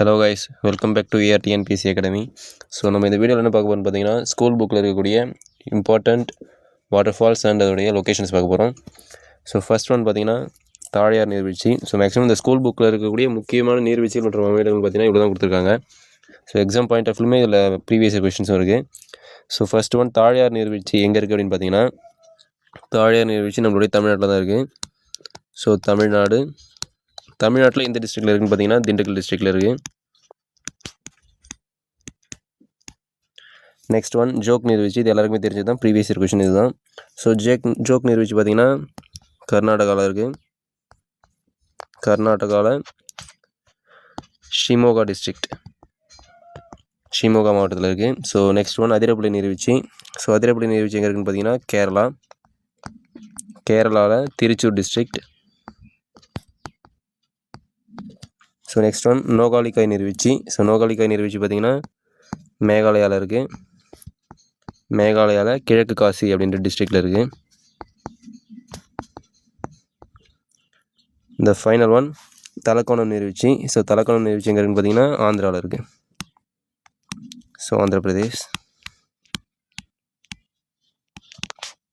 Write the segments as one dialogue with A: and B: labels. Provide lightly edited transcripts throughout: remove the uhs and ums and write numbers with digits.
A: Hello guys, welcome back to TNPSC academy. So நம்ம இந்த வீடியோவில் என்ன பார்க்க போகிறோம்னு பார்த்தீங்கன்னா, ஸ்கூல் புக்கில் இருக்கக்கூடிய இம்பார்ட்டண்ட் வாட்டர் ஃபால்ஸ் அண்ட் அதோடைய லொக்கேஷன்ஸ் பார்க்க போகிறோம். ஸோ ஃபர்ஸ்ட் ஒன் பார்த்தீங்கன்னா தாழியார் நீர்வீழ்ச்சி. ஸோ மேக்ஸிமம் இந்த ஸ்கூல் புக்கில் இருக்கக்கூடிய முக்கியமான நீர்வீழ்ச்சிகள் மற்றும் அமைப்புகள் பார்த்தீங்கன்னா இவ்வளோ தான் கொடுத்துருக்காங்க. ஸோ எக்ஸாம் பாயிண்ட் ஆஃப் வியூமே இதில் ப்ரீவியஸ் கொஷின்ஸும் இருக்குது. ஸோ ஃபர்ஸ்ட் ஒன் தாழியார் நீர்வீழ்ச்சி எங்கே இருக்குது அப்படின்னு பார்த்தீங்கன்னா, தாழியார் நீர்வீழ்ச்சி நம்மளுடைய தமிழ்நாட்டில் தான் இருக்குது. ஸோ தமிழ்நாட்டில் எந்த டிஸ்ட்ரிக்டில் இருக்குன்னு பார்த்தீங்கன்னா திண்டுக்கல் டிஸ்ட்ரிக்டில் இருக்குது. நெக்ஸ்ட் ஒன் ஜோக் நீர்வீழ்ச்சி. இது எல்லாருக்குமே தெரிஞ்சது தான், ப்ரீவியஸ் இயர் கொஷின் இது தான். ஸோ ஜோக் நீர்வீழ்ச்சி பார்த்தீங்கன்னா கர்நாடகாவில் இருக்குது. கர்நாடகாவில் ஷிமோகா டிஸ்ட்ரிக்ட், ஷிமோகா மாவட்டத்தில் இருக்குது. ஸோ நெக்ஸ்ட் ஒன் அதிரப்பள்ளி நீர்வீழ்ச்சி. ஸோ அதிரப்பள்ளி நீர்வீழ்ச்சி எங்கே இருக்குன்னு பார்த்தீங்கன்னா கேரளாவில் Thrissur district. So next one Nohkalikai நீர்வீழ்ச்சி. ஸோ நோகாலிக்காய் நீர்வீழ்ச்சி பார்த்தீங்கன்னா மேகாலயாவில் இருக்குது. மேகாலயாவில் கிழக்கு காசி அப்படின்ற டிஸ்ட்ரிக்டில் இருக்குது. இந்த ஃபைனல் ஒன் தலக்கோணம் நீர்வீழ்ச்சி. ஸோ தலக்கோணம் நீர்வீழ்ச்சி எங்கே இருக்குன்னு பார்த்தீங்கன்னா ஆந்திராவில் இருக்குது. ஸோ ஆந்திர பிரதேஷ்.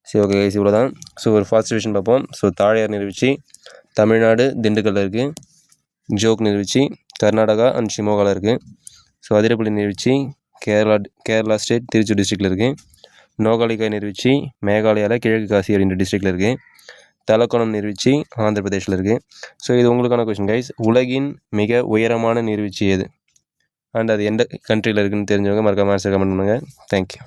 A: சரி, ஓகே கைஸ், இவ்வளோ தான். ஸோ ஒரு ஃபாஸ்ட் டிவிஷன் பார்ப்போம். ஸோ தாழியார் நீர்வீழ்ச்சி தமிழ்நாடு திண்டுக்கல்லில் இருக்குது. ஜோக் நீர்வீழ்ச்சி கர்நாடகா அண்ட் ஷிமோகாவில் இருக்குது. ஸோ அதிரப்பள்ளி நீர்வீழ்ச்சி கேரளா ஸ்டேட் திருச்சூர் டிஸ்ட்ரிக்டில் இருக்குது. நோகாலிக்காய் நீர்வீழ்ச்சி மேகாலயாவில் கிழக்கு காசி அப்படின்ற டிஸ்ட்ரிக்டில் இருக்குது. தலக்கோணம் நீர்வீழ்ச்சி ஆந்திர பிரதேஷில் இருக்குது. ஸோ இது உங்களுக்கான கொஸ்டின் கைஸ். உலகின் மிக உயரமான நீர்வீழ்ச்சி எது அண்ட் அது எந்த கண்ட்ரியில் இருக்குதுன்னு தெரிஞ்சவங்க மறக்காம ஆன்சர் கமெண்ட் பண்ணுங்கள். தேங்க்யூ.